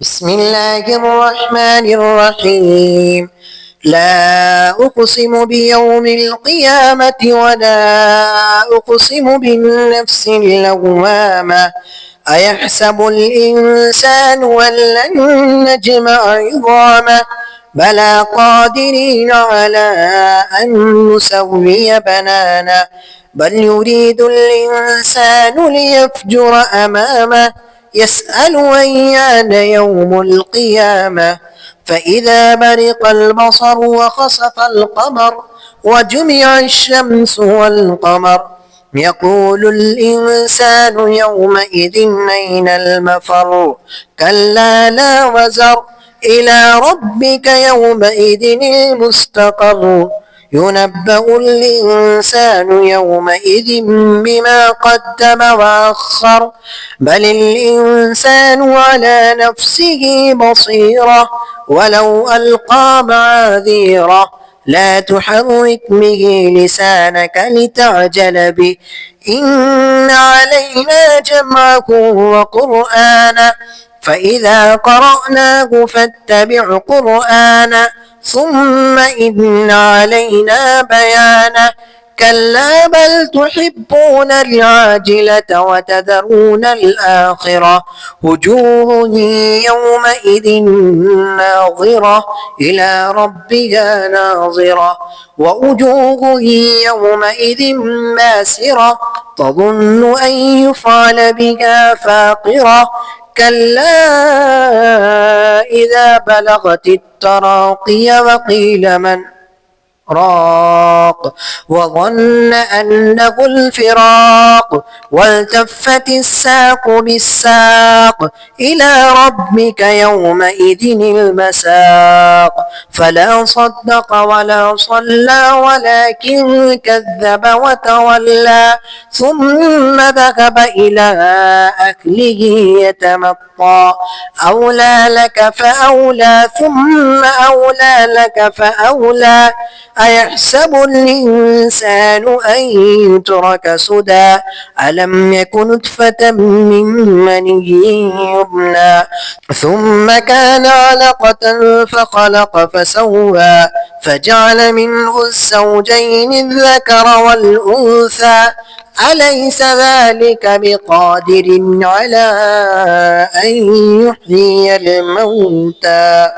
بسم الله الرحمن الرحيم. لا أقسم بيوم القيامة ولا أقسم بالنفس اللوامة. أيحسب الإنسان أن لن نجمع عظامه بلى قادرين على أن نسوي بنانه بل يريد الإنسان ليفجر أمامه يسأل أيان يوم القيامة فإذا برق البصر وخسف القمر وجمع الشمس والقمر يقول الإنسان يومئذ أين المفر كلا لا وزر إلى ربك يومئذ المستقر ينبأ الإنسان يومئذ بما قدم وأخر بل الإنسان على نفسه بصيرة ولو ألقى معاذيره لا تحرك به لسانك لتعجل به إن علينا جمعه وقرآنه فإذا قرأناه فاتبع قرآنه ثم إن علينا بيانه كلا بل تحبون العاجلة وتذرون الآخرة وجوه يومئذ ناظرة إلى ربها ناظرة ووجوه يومئذ باسرة تظن أن يفعل بها فاقرة كلا إذا بلغت التراقي وقيل من راق وظن أنه الفراق والتفت الساق بالساق إلى ربك يومئذ المساق فلا صدق ولا صلى ولكن كذب وتولى ثم ذهب إلى أهله يتمطى أولى لك فأولى ثم أولى لك فأولى أيحسب الإنسان أن يترك سدى ألم يك نطفة من مني يمنى ثم كان علقة فخلق فسوى فجعل منه الزوجين الذكر والأنثى أليس ذلك بقادر على أن يحيي الموتى